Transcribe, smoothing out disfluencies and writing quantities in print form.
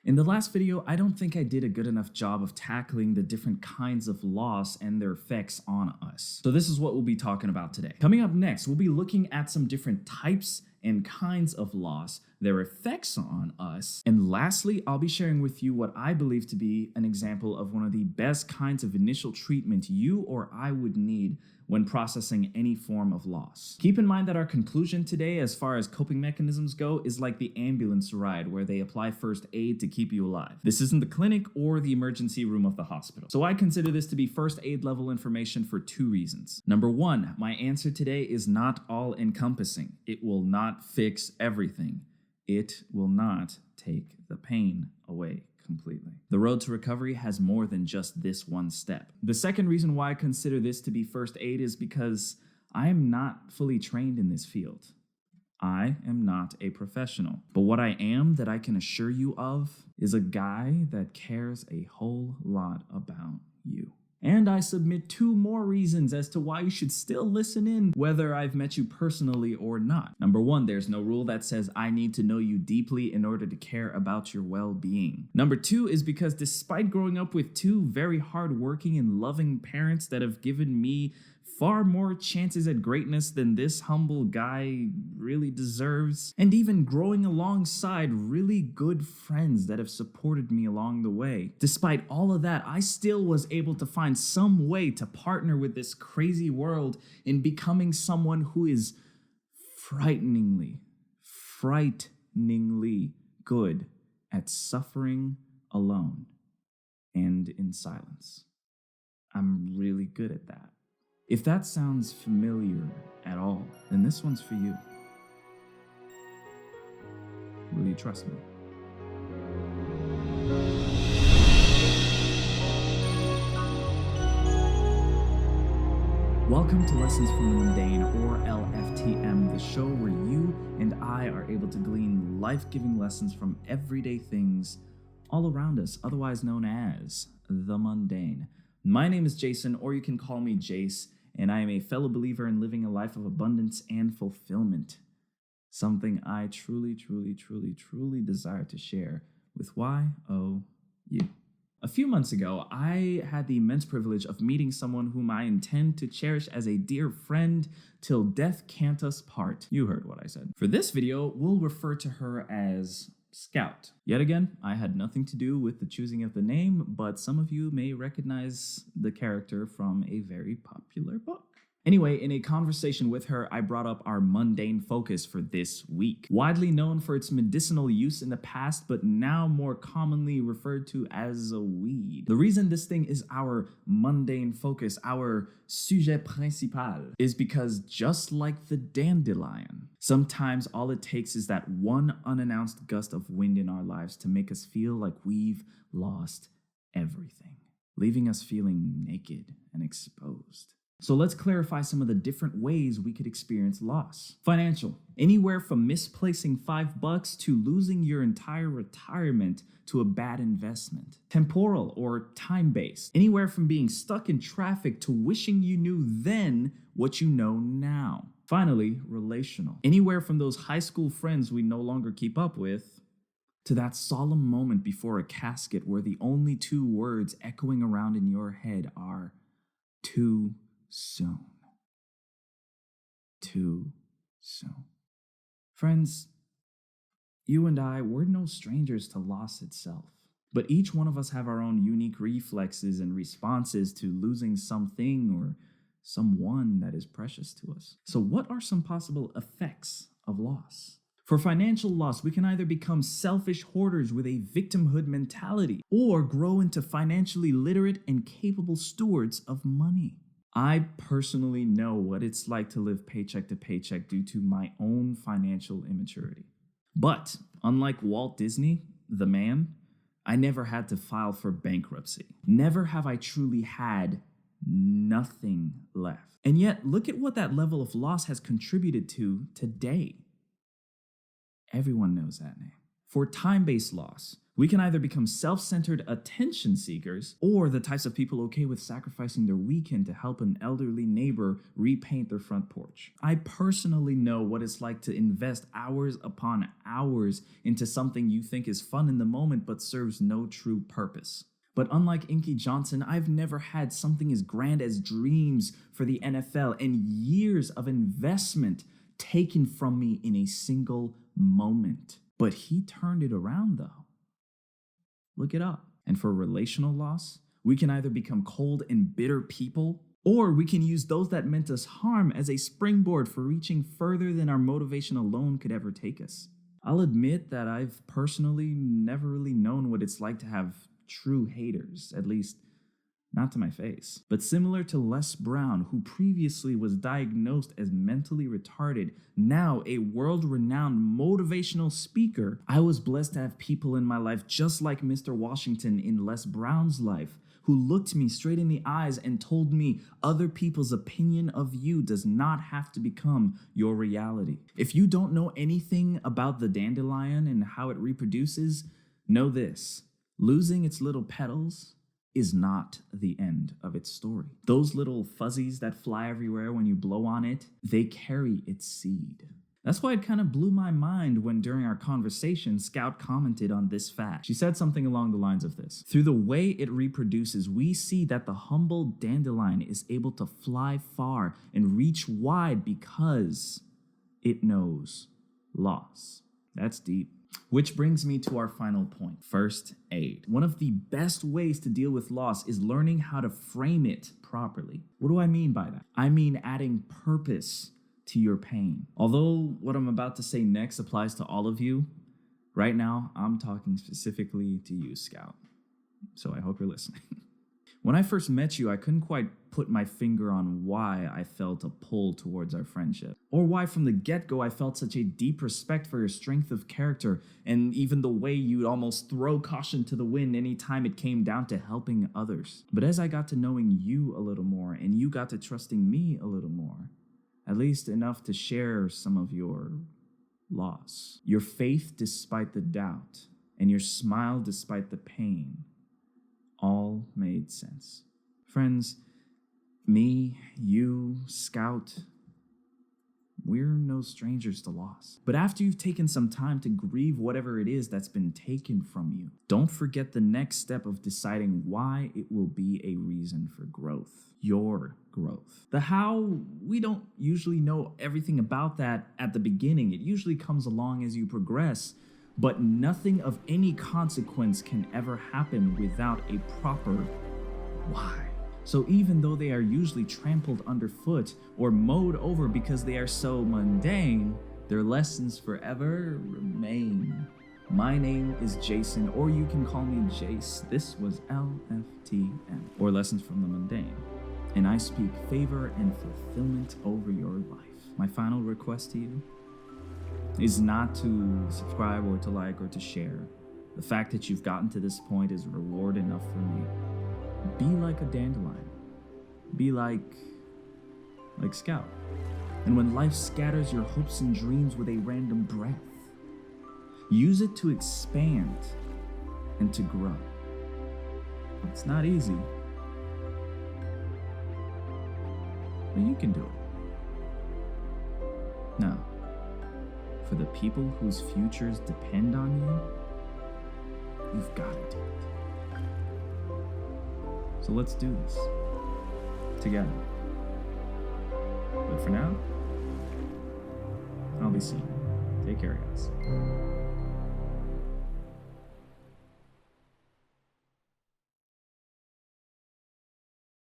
In the last video, I don't think I did a good enough job of tackling the different kinds of loss and their effects on us. So this is what we'll be talking about today. Coming up next, we'll be looking at some different types and kinds of loss, their effects on us. And lastly, I'll be sharing with you what I believe to be an example of one of the best kinds of initial treatment you or I would need when processing any form of loss. Keep in mind that our conclusion today, as far as coping mechanisms go, is like the ambulance ride where they apply first aid to keep you alive. This isn't the clinic or the emergency room of the hospital. So I consider this to be first aid level information for two reasons. Number one, my answer today is not all encompassing. It will not fix everything. It will not take the pain away completely. The road to recovery has more than just this one step. The second reason why I consider this to be first aid is because I am not fully trained in this field. I am not a professional. But what I am that I can assure you of is a guy that cares a whole lot about you. And I submit two more reasons as to why you should still listen in, whether I've met you personally or not. Number one, there's no rule that says I need to know you deeply in order to care about your well-being. Number two is because despite growing up with two very hardworking and loving parents that have given me far more chances at greatness than this humble guy really deserves, and even growing alongside really good friends that have supported me along the way. Despite all of that, I still was able to find some way to partner with this crazy world in becoming someone who is frighteningly good at suffering alone and in silence. I'm really good at that. If that sounds familiar at all, then this one's for you. Will you trust me? Welcome to Lessons from the Mundane, or LFTM, the show where you and I are able to glean life-giving lessons from everyday things all around us, otherwise known as the mundane. My name is Jason, or you can call me Jace, and I am a fellow believer in living a life of abundance and fulfillment. Something I truly desire to share with you. A few months ago, I had the immense privilege of meeting someone whom I intend to cherish as a dear friend till death can't us part. You heard what I said. For this video, we'll refer to her as Scout. Yet again, I had nothing to do with the choosing of the name, but some of you may recognize the character from a very popular book. Anyway, in a conversation with her, I brought up our mundane focus for this week. Widely known for its medicinal use in the past, but now more commonly referred to as a weed. The reason this thing is our mundane focus, our sujet principal, is because just like the dandelion, sometimes all it takes is that one unannounced gust of wind in our lives to make us feel like we've lost everything, leaving us feeling naked and exposed. So let's clarify some of the different ways we could experience loss. Financial, anywhere from misplacing $5 to losing your entire retirement to a bad investment. Temporal or time-based, anywhere from being stuck in traffic to wishing you knew then what you know now. Finally, relational, anywhere from those high school friends we no longer keep up with to that solemn moment before a casket where the only two words echoing around in your head are too soon. Too soon. Friends, you and I, we're no strangers to loss itself. But each one of us have our own unique reflexes and responses to losing something or someone that is precious to us. So what are some possible effects of loss? For financial loss, we can either become selfish hoarders with a victimhood mentality or grow into financially literate and capable stewards of money. I personally know what it's like to live paycheck to paycheck due to my own financial immaturity. But unlike Walt Disney, the man, I never had to file for bankruptcy. Never have I truly had nothing left. And yet, look at what that level of loss has contributed to today. Everyone knows that name. For time-based loss, We can either become self-centered attention seekers or the types of people okay with sacrificing their weekend to help an elderly neighbor repaint their front porch. I personally know what it's like to invest hours upon hours into something you think is fun in the moment but serves no true purpose. But unlike Inky Johnson, I've never had something as grand as dreams for the NFL and years of investment taken from me in a single moment. But he turned it around though. Look it up. And for relational loss, we can either become cold and bitter people, or we can use those that meant us harm as a springboard for reaching further than our motivation alone could ever take us. I'll admit that I've personally never really known what it's like to have true haters, at least not to my face. But similar to Les Brown, who previously was diagnosed as mentally retarded, now a world-renowned motivational speaker, I was blessed to have people in my life just like Mr. Washington in Les Brown's life, who looked me straight in the eyes and told me other people's opinion of you does not have to become your reality. If you don't know anything about the dandelion and how it reproduces, know this: losing its little petals is not the end of its story. Those little fuzzies that fly everywhere when you blow on it, they carry its seed. That's why it kind of blew my mind when during our conversation, Scout commented on this fact. She said something along the lines of this: through the way it reproduces, we see that the humble dandelion is able to fly far and reach wide because it knows loss. That's deep. Which brings me to our final point: first aid. One of the best ways to deal with loss is learning how to frame it properly. What do I mean by that? I mean adding purpose to your pain. Although what I'm about to say next applies to all of you, right now I'm talking specifically to you, Scout. So I hope you're listening. When I first met you, I couldn't quite put my finger on why I felt a pull towards our friendship, or why from the get-go I felt such a deep respect for your strength of character, and even the way you'd almost throw caution to the wind anytime it came down to helping others. But as I got to knowing you a little more, and you got to trusting me a little more, at least enough to share some of your loss, your faith despite the doubt, and your smile despite the pain, all made sense. Friends, me, you, Scout, we're no strangers to loss. But after you've taken some time to grieve whatever it is that's been taken from you, don't forget the next step of deciding why it will be a reason for growth. Your growth. The how, we don't usually know everything about that at the beginning. It usually comes along as you progress. But nothing of any consequence can ever happen without a proper why. So even though they are usually trampled underfoot or mowed over because they are so mundane, their lessons forever remain. My name is Jason, or you can call me Jace. This was LFTM, or Lessons from the Mundane. And I speak favor and fulfillment over your life. My final request to you is not to subscribe or to like or to share. The fact that you've gotten to this point is reward enough for me. Be like a dandelion. Be like Scout. And when life scatters your hopes and dreams with a random breath, use it to expand and to grow. It's not easy, but you can do it. Now, for the people whose futures depend on you, you've got to do it. So let's do this together. But for now, I'll be seeing you. Take care, guys.